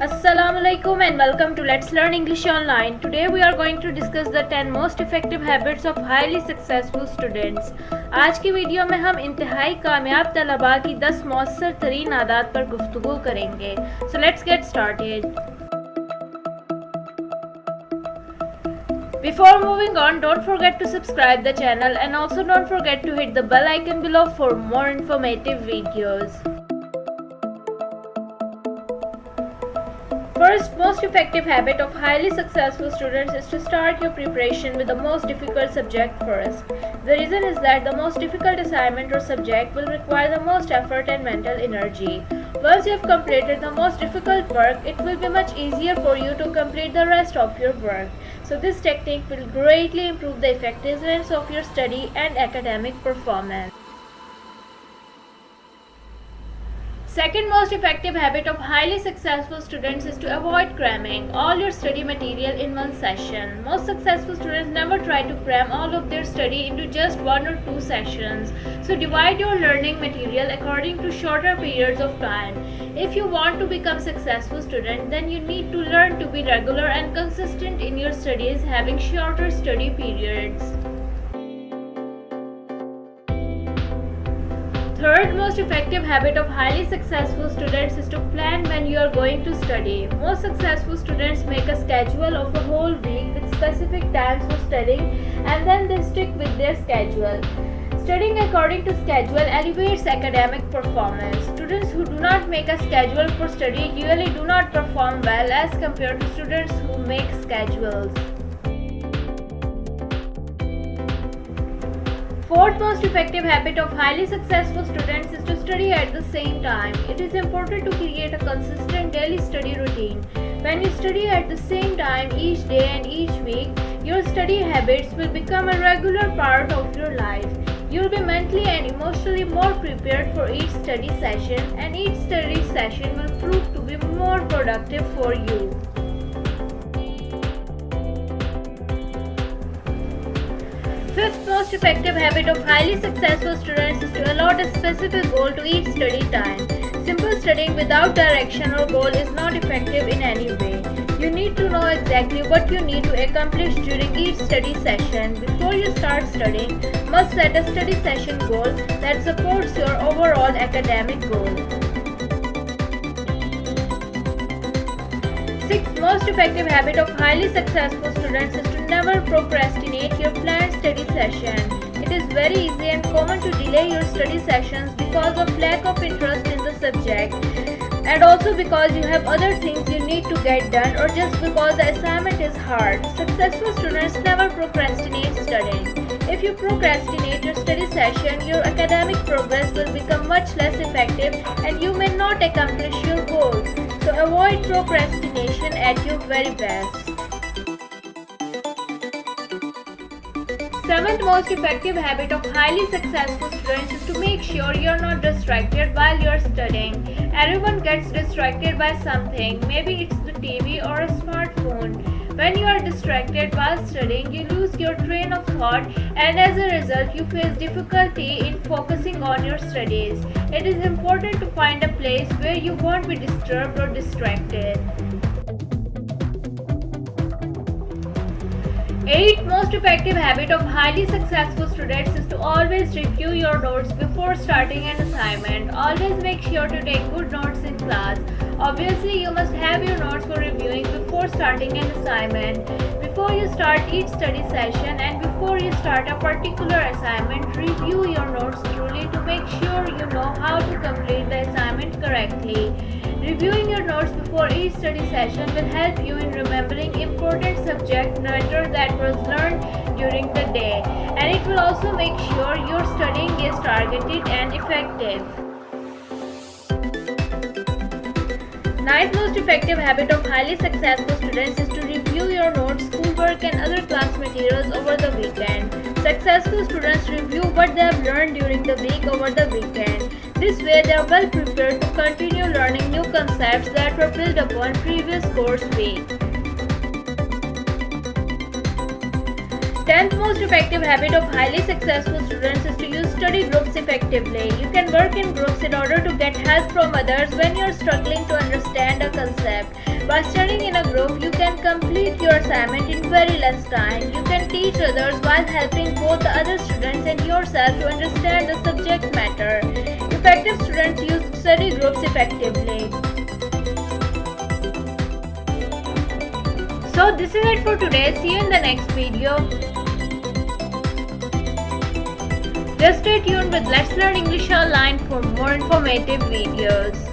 Assalamu alaikum and welcome to Let's Learn English Online. Today we are going to discuss the 10 most effective habits of highly successful students. आज की video में हम इंतहाई कामयाब तलबा की 10 मؤثر तरीन आदात पर गुफ्तगू करेंगे. So let's get started. Before moving on, don't forget to subscribe the channel and also don't forget to hit the bell icon below for more informative videos. First most effective habit of highly successful students is to start your preparation with the most difficult subject first. The reason is that the most difficult assignment or subject will require the most effort and mental energy. Once you have completed the most difficult work, it will be much easier for you to complete the rest of your work. So this technique will greatly improve the effectiveness of your study and academic performance. Second most effective habit of highly successful students is to avoid cramming all your study material in one session. Most successful students never try to cram all of their study into just 1 or 2 sessions. So divide your learning material according to shorter periods of time. If you want to become a successful student, then you need to learn to be regular and consistent in your studies, having shorter study periods. Third most effective habit of highly successful students is to plan when you are going to study. Most successful students make a schedule of a whole week with specific times for studying and then they stick with their schedule. Studying according to schedule elevates academic performance. Students who do not make a schedule for study usually do not perform well as compared to students who make schedules. Fourth most effective habit of highly successful students is to study at the same time. It is important to create a consistent daily study routine. When you study at the same time each day and each week, your study habits will become a regular part of your life. You will be mentally and emotionally more prepared for each study session, and each study session will prove to be more productive for you. Fifth most effective habit of highly successful students is to allot a specific goal to each study time. Simple studying without direction or goal is not effective in any way. You need to know exactly what you need to accomplish during each study session. Before you start studying, you must set a study session goal that supports your overall academic goal. Sixth most effective habit of highly successful students is to never procrastinate your planned study session. It is very easy and common to delay your study sessions because of lack of interest in the subject, and also because you have other things you need to get done or just because the assignment is hard. Successful students never procrastinate studying. If you procrastinate your study session, your academic progress will become much less effective and you may not accomplish your goals. So avoid procrastination at your very best. Seventh most effective habit of highly successful students is to make sure you are not distracted while you are studying. Everyone gets distracted by something. Maybe it's the TV or a smartphone. When you are distracted while studying, you lose your train of thought and as a result, you face difficulty in focusing on your studies. It is important to find a place where you won't be disturbed or distracted. Eighth most effective habit of highly successful students is to always review your notes before starting an assignment. Always make sure to take good notes in class. Obviously, you must have your notes for reviewing before starting an assignment. Before you start each study session and before you start a particular assignment, review your notes thoroughly to make sure you know how to complete the assignment correctly. Reviewing your notes before each study session will help you in remembering important subject matter that was learned during the day, and it will also make sure your studying is targeted and effective. Ninth most effective habit of highly successful students is to review your notes, schoolwork and other class materials over the weekend. Successful students review what they have learned during the week over the weekend. This way they are well prepared to continue learning new concepts that were built upon previous course week. 10th most effective habit of highly successful students is to use study groups effectively. You can work in groups in order to get help from others when you are struggling to understand a concept. By studying in a group, you can complete your assignment in very less time. You can teach others while helping both the other students and yourself to understand the subject matter. Effective students use study groups effectively. So this is it for today. See you in the next video. Just stay tuned with Let's Learn English Online for more informative videos.